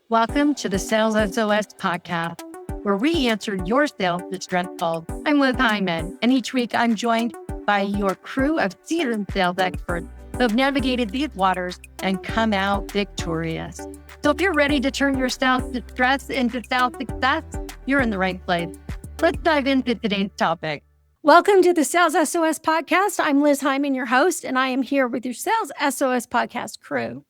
Welcome to the Sales SOS podcast, where we answer your sales distress calls. I'm Liz Hyman, and each week I'm joined by your crew of seasoned sales experts who have navigated these waters and come out victorious. So if you're ready to turn your sales distress into sales success, you're in the right place. Let's dive into today's topic. Welcome to the Sales SOS podcast. I'm Liz Hyman, your host, and I am here with your Sales SOS podcast crew,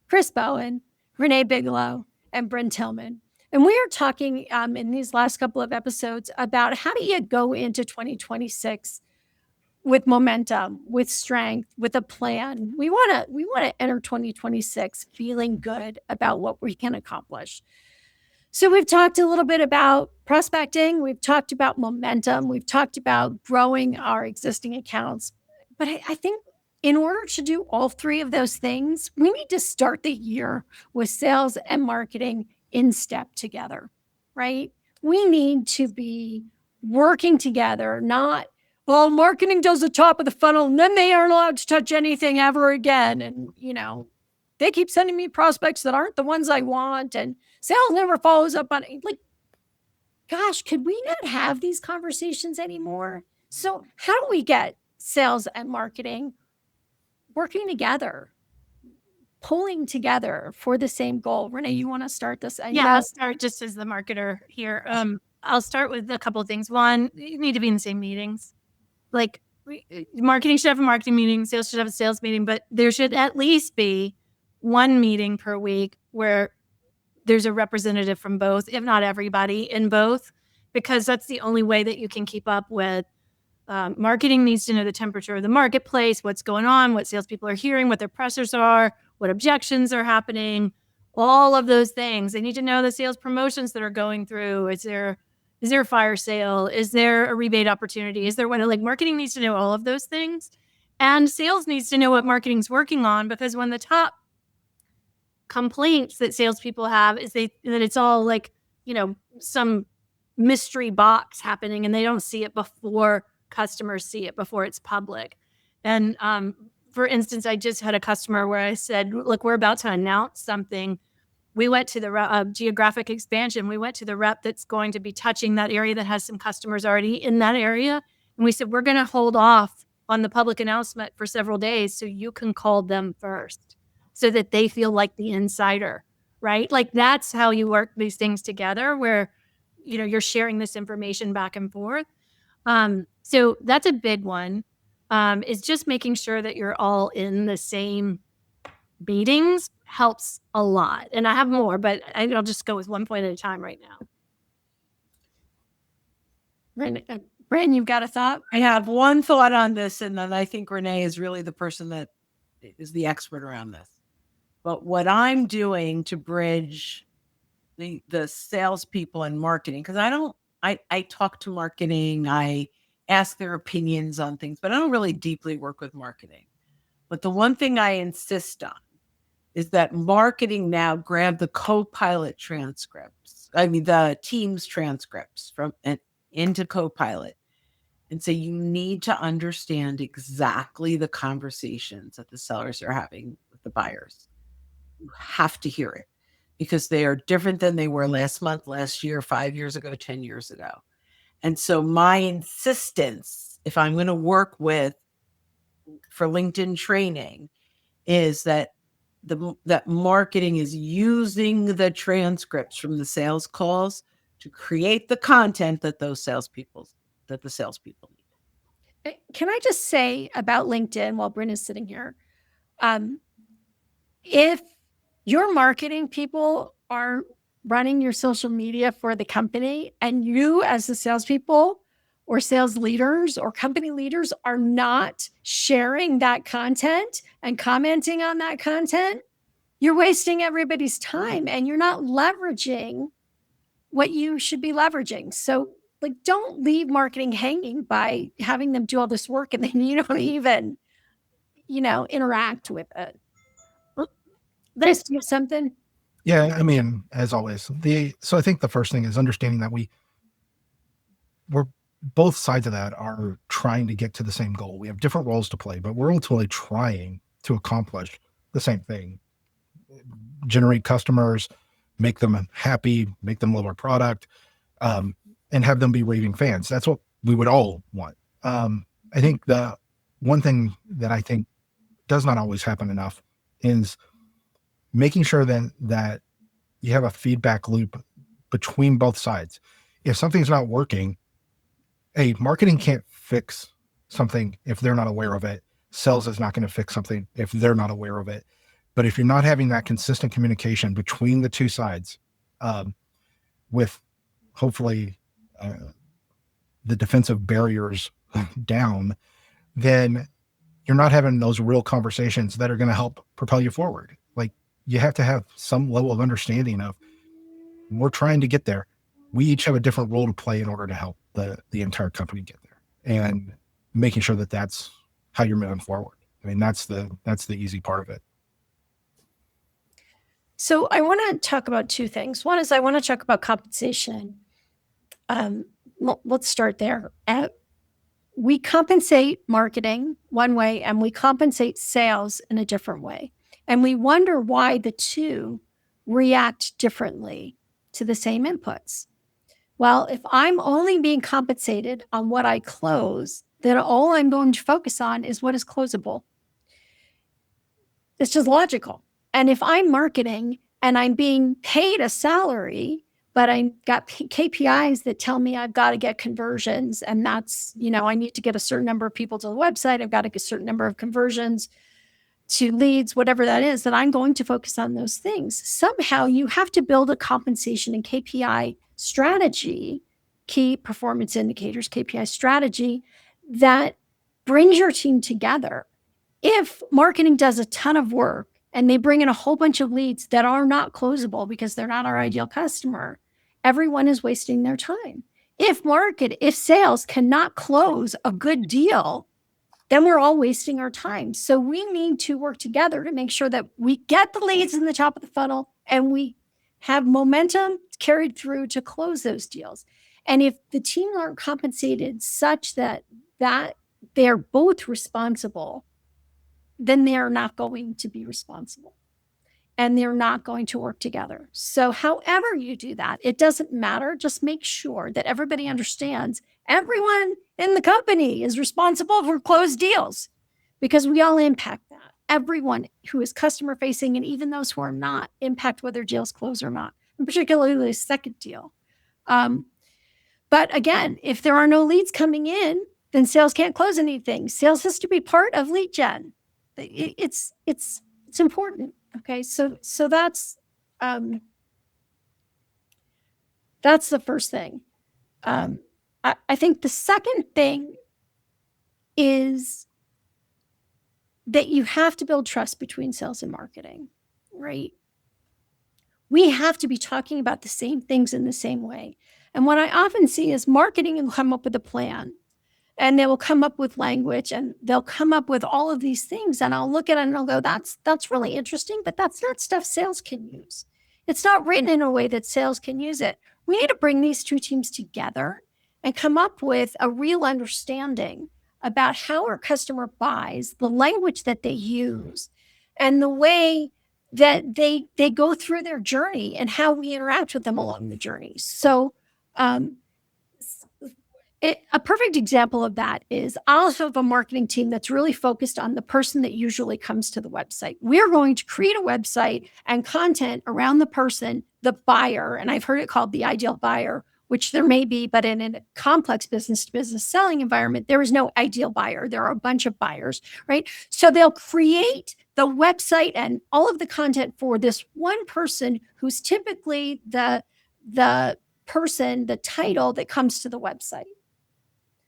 Chris Bowen, Renee Bigelow, and Bryn Tillman. And we are talking in these last couple of episodes about how do you go into 2026 with momentum, with strength, with a plan. We want to enter 2026 feeling good about what we can accomplish. So we've talked a little bit about prospecting. We've talked about momentum. We've talked about growing our existing accounts. But I think in order to do all three of those things, we need to start the year with sales and marketing in step together, right? We need to be working together, not, well, marketing does the top of the funnel and then they aren't allowed to touch anything ever again. And, they keep sending me prospects that aren't the ones I want. And sales never follows up on it. Like, gosh, could we not have these conversations anymore? So how do we get sales and marketing working together, pulling together for the same goal? Renee, you want to start this? I'll start just as the marketer here. I'll start with a couple of things. One, you need to be in the same meetings. Like marketing should have a marketing meeting, sales should have a sales meeting, but there should at least be one meeting per week where there's a representative from both, if not everybody in both, because that's the only way that you can keep up with. Marketing needs to know the temperature of the marketplace, what's going on, what salespeople are hearing, what their pressures are, what objections are happening, all of those things. They need to know the sales promotions that are going through. Is there a fire sale? Is there a rebate opportunity? Is there what? Like marketing needs to know all of those things, and sales needs to know what marketing's working on, because when the top complaints that salespeople have is that it's all like, some mystery box happening and they don't see it before customers see it, before it's public. And for instance, I just had a customer where I said, look, we're about to announce something. We went to the geographic expansion. We went to the rep that's going to be touching that area that has some customers already in that area. And we said, we're going to hold off on the public announcement for several days so you can call them first, so that they feel like the insider, right? Like that's how you work these things together, where, you're sharing this information back and forth. So that's a big one, is just making sure that you're all in the same meetings helps a lot. And I have more, but I'll just go with one point at a time right now. Bryn, you've got a thought? I have one thought on this, and then I think Renee is really the person that is the expert around this. But what I'm doing to bridge the salespeople and marketing, because I talk to marketing, I ask their opinions on things, but I don't really deeply work with marketing. But the one thing I insist on is that marketing now grab the Copilot transcripts, the Teams transcripts from and into Copilot, and say you need to understand exactly the conversations that the sellers are having with the buyers. You have to hear it, because they are different than they were last month, last year, 5 years ago, 10 years ago. And so my insistence, if I'm going to work for LinkedIn training, is that that marketing is using the transcripts from the sales calls to create the content that the salespeople need. Can I just say about LinkedIn while Bryn is sitting here? If your marketing people are running your social media for the company, and you as the salespeople or sales leaders or company leaders are not sharing that content and commenting on that content, you're wasting everybody's time and you're not leveraging what you should be leveraging. So don't leave marketing hanging by having them do all this work and then you don't even, interact with it. Chris, do you have something? Yeah, as always. So I think the first thing is understanding that we're both sides of that are trying to get to the same goal. We have different roles to play, but we're ultimately trying to accomplish the same thing. Generate customers, make them happy, make them love our product, and have them be raving fans. That's what we would all want. I think the one thing that I think does not always happen enough is making sure that you have a feedback loop between both sides. If something's not working, marketing can't fix something if they're not aware of it. Sales is not going to fix something if they're not aware of it. But if you're not having that consistent communication between the two sides, with hopefully the defensive barriers down, then you're not having those real conversations that are going to help propel you forward. Like, you have to have some level of understanding of, we're trying to get there. We each have a different role to play in order to help the entire company get there, and making sure that that's how you're moving forward. I mean, that's the easy part of it. So I want to talk about two things. One is I want to talk about compensation. Let's start there. We compensate marketing one way and we compensate sales in a different way. And we wonder why the two react differently to the same inputs. Well, if I'm only being compensated on what I close, then all I'm going to focus on is what is closable. It's just logical. And if I'm marketing and I'm being paid a salary, but I got KPIs that tell me I've got to get conversions, and that's, I need to get a certain number of people to the website, I've got to get a certain number of conversions to leads, whatever that is, then I'm going to focus on those things. Somehow you have to build a compensation and KPI strategy, key performance indicators, KPI strategy, that brings your team together. If marketing does a ton of work and they bring in a whole bunch of leads that are not closable because they're not our ideal customer, everyone is wasting their time. If sales cannot close a good deal, then we're all wasting our time. So we need to work together to make sure that we get the leads in the top of the funnel and we have momentum carried through to close those deals. And if the team aren't compensated such that they're both responsible, then they're not going to be responsible and they're not going to work together. So however you do that, it doesn't matter. Just make sure that everybody understands everyone in the company is responsible for closed deals, because we all impact that. Everyone who is customer facing and even those who are not impact whether deals close or not, and particularly the second deal. But again, if there are no leads coming in, then sales can't close anything. Sales has to be part of lead gen. It's important. Okay. So that's the first thing. I think the second thing is that you have to build trust between sales and marketing, right? We have to be talking about the same things in the same way. And what I often see is marketing will come up with a plan, and they will come up with language, and they'll come up with all of these things. And I'll look at it and I'll go, that's really interesting, but that's not stuff sales can use. It's not written in a way that sales can use it. We need to bring these two teams together and come up with a real understanding about how our customer buys, the language that they use, and the way that they go through their journey and how we interact with them along the journey. So a perfect example of that is I'll have a marketing team that's really focused on the person that usually comes to the website. We're going to create a website and content around the person, the buyer, and I've heard it called the ideal buyer, which there may be, but in a complex business-to-business selling environment, there is no ideal buyer. There are a bunch of buyers, right? So they'll create the website and all of the content for this one person who's typically the person, the title that comes to the website.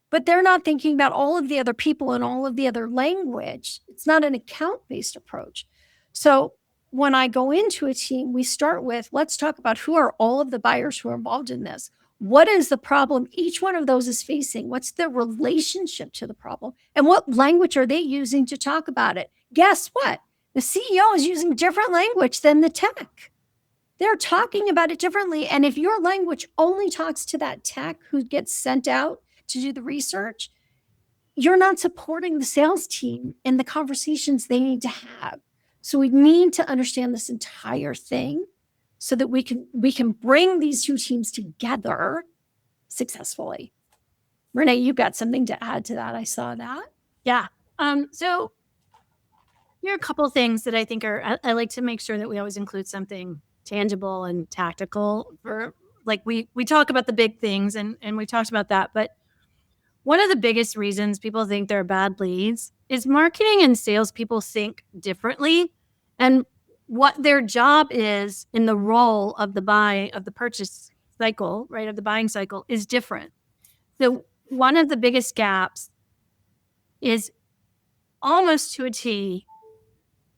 But they're not thinking about all of the other people and all of the other language. It's not an account-based approach. So when I go into a team, we start with, let's talk about who are all of the buyers who are involved in this. What is the problem each one of those is facing? What's their relationship to the problem? And what language are they using to talk about it? Guess what? The CEO is using different language than the tech. They're talking about it differently. And if your language only talks to that tech who gets sent out to do the research, you're not supporting the sales team in the conversations they need to have. So we need to understand this entire thing so that we can bring these two teams together successfully. Renee, you've got something to add to that. I saw that. Yeah. So here are a couple of things that I think I like to make sure that we always include something tangible and tactical for, like, we talk about the big things and we talked about that, but one of the biggest reasons people think they're bad leads is marketing and salespeople think differently, and what their job is in the role of the purchase cycle, right, of the buying cycle is different. So one of the biggest gaps is almost to a T.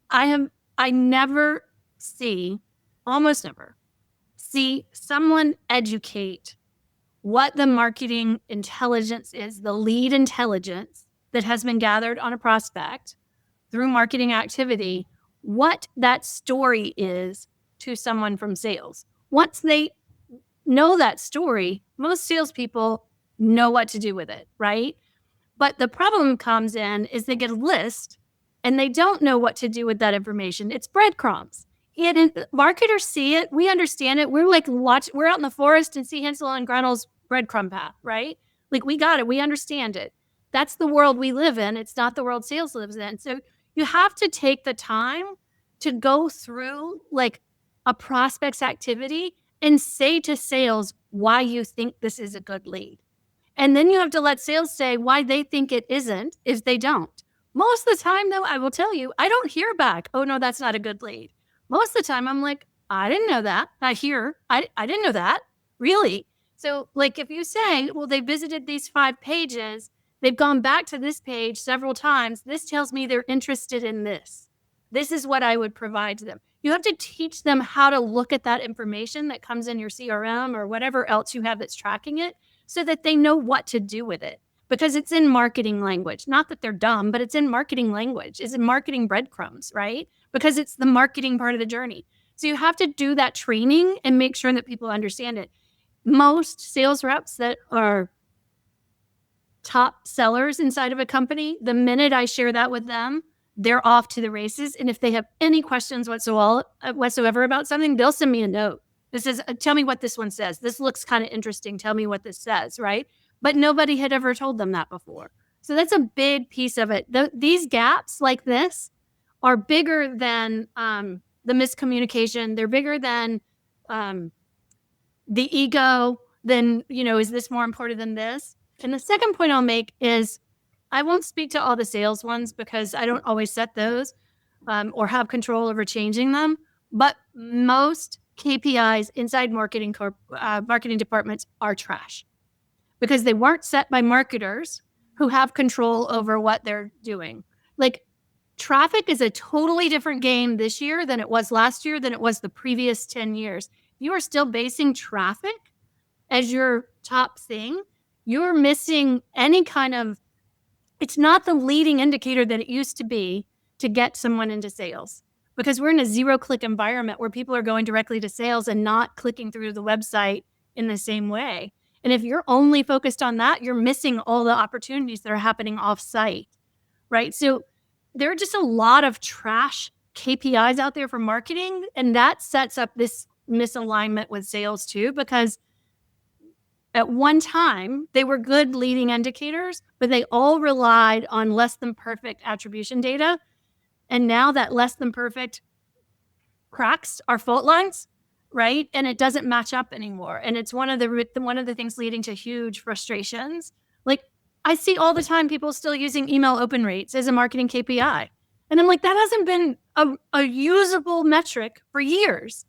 I never see, almost never see someone educate what the marketing intelligence is, the lead intelligence that has been gathered on a prospect through marketing activity, what that story is to someone from sales. Once they know that story, most salespeople know what to do with it, right? But the problem comes in is they get a list and they don't know what to do with that information. It's breadcrumbs. Marketers see it. We understand it. We're like, we're out in the forest and see Hansel and Gretel's breadcrumb path, right? Like, we got it. We understand it. That's the world we live in. It's not the world sales lives in. So you have to take the time to go through like a prospect's activity and say to sales why you think this is a good lead. And then you have to let sales say why they think it isn't if they don't. Most of the time, though, I will tell you, I don't hear back, oh, no, that's not a good lead. Most of the time, I'm like, I didn't know that. I didn't know that. Really? So, like, if you say, well, they visited these 5 pages, they've gone back to this page several times, this tells me they're interested in this. This is what I would provide to them. You have to teach them how to look at that information that comes in your CRM or whatever else you have that's tracking it, so that they know what to do with it, because it's in marketing language. Not that they're dumb, but it's in marketing language. It's in marketing breadcrumbs, right? Because it's the marketing part of the journey. So you have to do that training and make sure that people understand it. Most sales reps that are top sellers inside of a company, the minute I share that with them, they're off to the races. And if they have any questions whatsoever about something, they'll send me a note. This is, tell me what this one says. This looks kind of interesting. Tell me what this says, right? But nobody had ever told them that before. So that's a big piece of it. These gaps like this are bigger than the miscommunication. They're bigger than the ego, than, is this more important than this? And the second point I'll make is I won't speak to all the sales ones because I don't always set those or have control over changing them. But most KPIs inside marketing departments are trash because they weren't set by marketers who have control over what they're doing. Like, traffic is a totally different game this year than it was last year, than it was the previous 10 years. You are still basing traffic as your top thing. You're missing any kind of, it's not the leading indicator that it used to be to get someone into sales. Because we're in a zero-click environment where people are going directly to sales and not clicking through the website in the same way. And if you're only focused on that, you're missing all the opportunities that are happening off-site, right? So there are just a lot of trash KPIs out there for marketing, and that sets up this misalignment with sales too, because at one time, they were good leading indicators, but they all relied on less than perfect attribution data. And now that less than perfect cracks are fault lines, right? And it doesn't match up anymore. And it's one of the things leading to huge frustrations. Like, I see all the time people still using email open rates as a marketing KPI. And I'm like, that hasn't been a usable metric for years,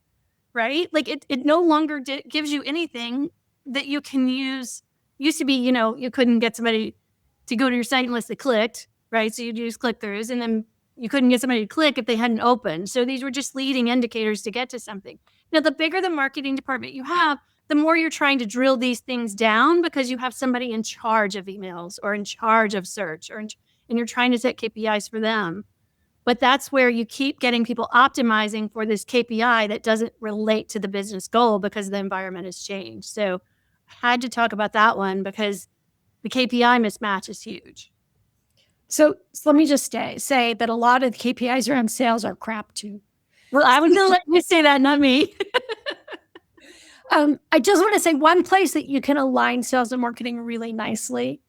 right? Like, it no longer gives you anything that you can use. Used to be, you couldn't get somebody to go to your site unless they clicked, right? So you'd use click-throughs, and then you couldn't get somebody to click if they hadn't opened. So these were just leading indicators to get to something. Now, the bigger the marketing department you have, the more you're trying to drill these things down because you have somebody in charge of emails or in charge of search, and you're trying to set KPIs for them. But that's where you keep getting people optimizing for this KPI that doesn't relate to the business goal because the environment has changed. So I had to talk about that one because the KPI mismatch is huge. So let me just say that a lot of the KPIs around sales are crap too. Well, I was going to let you say that, not me. I just want to say one place that you can align sales and marketing really nicely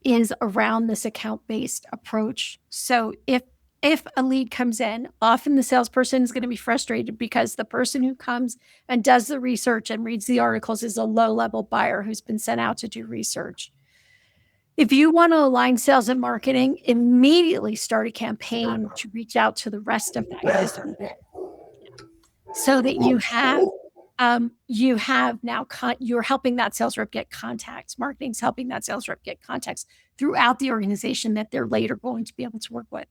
is around this account-based approach. So if a lead comes in, often the salesperson is going to be frustrated because the person who comes and does the research and reads the articles is a low-level buyer who's been sent out to do research. If you want to align sales and marketing, immediately start a campaign to reach out to the rest of that customer so that you have now you're helping that sales rep get contacts. Marketing's helping that sales rep get contacts throughout the organization that they're later going to be able to work with.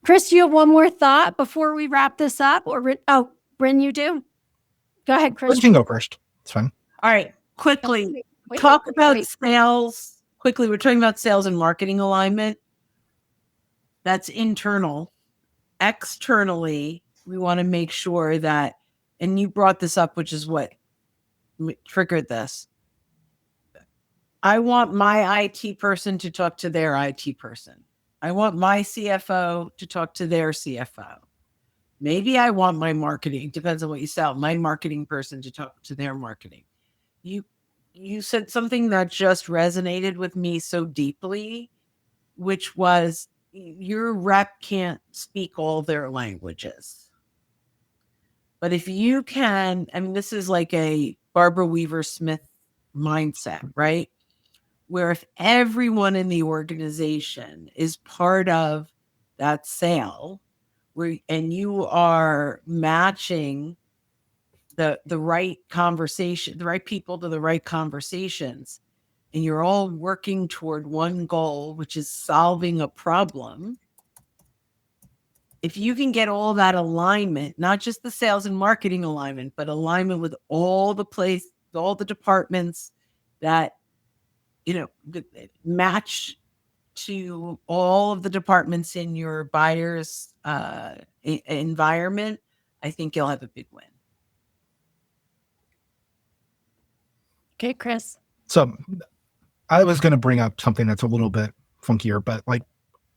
Chris, do you have one more thought before we wrap this up? Bryn, you do? Go ahead, Chris. You can go first. It's fine. All right. Quickly, talk about sales. Quickly, we're talking about sales and marketing alignment. That's internal. Externally, we want to make sure that, and you brought this up, which is what triggered this. I want my IT person to talk to their IT person. I want my CFO to talk to their CFO. Maybe I want my marketing, depends on what you sell, my marketing person to talk to their marketing. You said something that just resonated with me so deeply, which was your rep can't speak all their languages. But if you can, I mean, this is like a Barbara Weaver Smith mindset, right? Where if everyone in the organization is part of that sale, and you are matching the right conversation, the right people to the right conversations, and you're all working toward one goal, which is solving a problem. If you can get all that alignment, not just the sales and marketing alignment, but alignment with all the departments that, match to all of the departments in your buyer's environment, I think you'll have a big win. Okay, Chris. So I was going to bring up something that's a little bit funkier, but like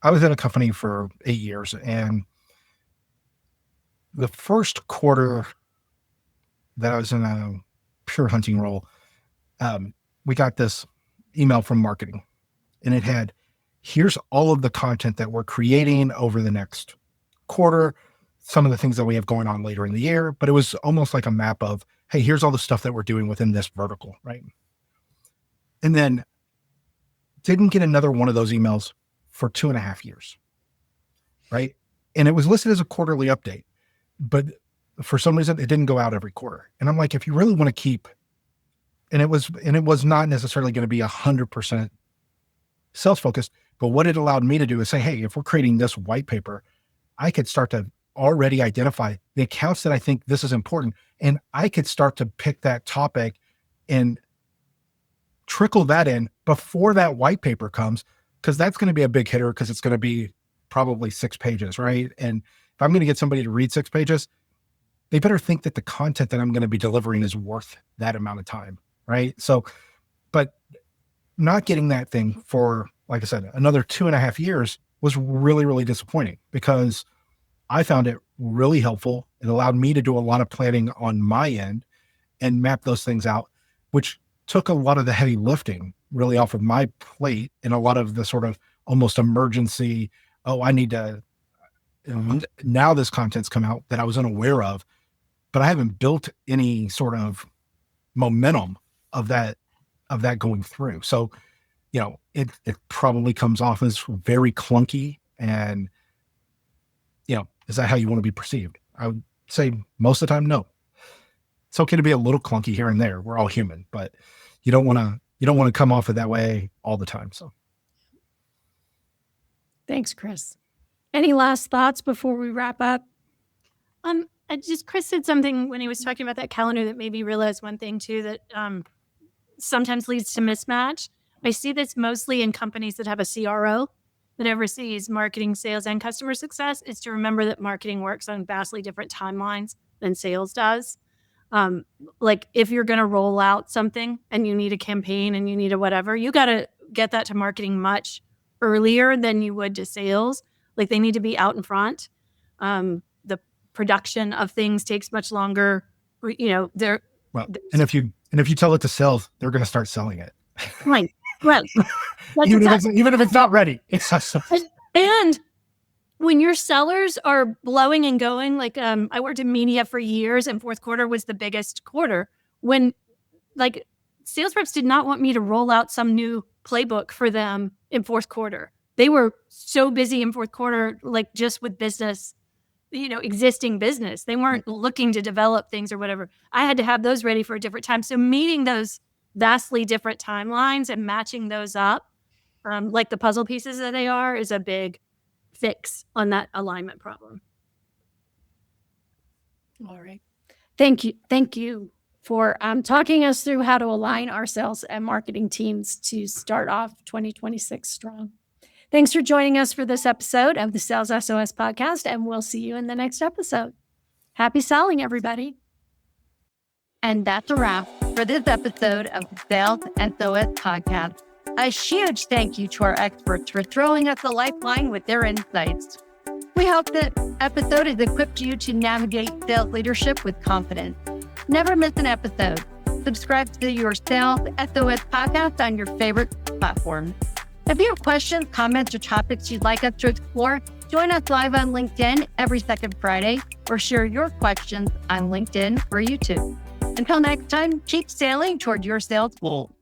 I was in a company for 8 years, and the first quarter that I was in a pure hunting role, we got this email from marketing, and it had, here's all of the content that we're creating over the next quarter, some of the things that we have going on later in the year, but it was almost like a map of, hey, here's all the stuff that we're doing within this vertical, right? And then didn't get another one of those emails for 2.5 years, right? And it was listed as a quarterly update, but for some reason it didn't go out every quarter. And I'm like, if you really want to keep, and it was not necessarily going to be 100% sales focused, but what it allowed me to do is say, hey, if we're creating this white paper, I could start to already identify the accounts that I think this is important. And I could start to pick that topic and trickle that in before that white paper comes, because that's going to be a big hitter, because it's going to be probably 6 pages, right? And if I'm going to get somebody to read 6 pages, they better think that the content that I'm going to be delivering is worth that amount of time, right? So, but not getting that thing for, like I said, another 2.5 years was really, really disappointing, because I found it really helpful. It allowed me to do a lot of planning on my end and map those things out, which took a lot of the heavy lifting really off of my plate, and a lot of the sort of almost emergency, I need to, now this content's come out that I was unaware of, but I haven't built any sort of momentum of that going through. So, it probably comes off as very clunky, and, is that how you want to be perceived? I would say most of the time, no. It's okay to be a little clunky here and there. We're all human, but you don't want to come off it that way all the time. So Thanks, Chris. Any last thoughts before we wrap up? Chris said something when he was talking about that calendar that made me realize one thing too, that sometimes leads to mismatch. I see this mostly in companies that have a CRO that oversees marketing, sales, and customer success. Is to remember that marketing works on vastly different timelines than sales does. Like if you're going to roll out something and you need a campaign and you need a whatever, you got to get that to marketing much earlier than you would to sales. Like they need to be out in front. The production of things takes much longer. Well, and if you tell it to sell, they're going to start selling it. Right. That's even if it's not ready. And when your sellers are blowing and going, like I worked in media for years, and fourth quarter was the biggest quarter. When like sales reps did not want me to roll out some new playbook for them in fourth quarter. They were so busy in fourth quarter, like just with business, existing business. They weren't looking to develop things or whatever. I had to have those ready for a different time. So meeting those vastly different timelines and matching those up, like the puzzle pieces that they are, is a big fix on that alignment problem. All right. Thank you for talking us through how to align our sales and marketing teams to start off 2026 strong. Thanks for joining us for this episode of the Sales SOS podcast, and we'll see you in the next episode. Happy selling, everybody. And that's a wrap for this episode of the Sales SOS podcast. A huge thank you to our experts for throwing us a lifeline with their insights. We hope this episode has equipped you to navigate sales leadership with confidence. Never miss an episode. Subscribe to your Sales SOS podcast on your favorite platform. If you have questions, comments, or topics you'd like us to explore, join us live on LinkedIn every second Friday, or share your questions on LinkedIn or YouTube. Until next time, keep sailing toward your sales goal.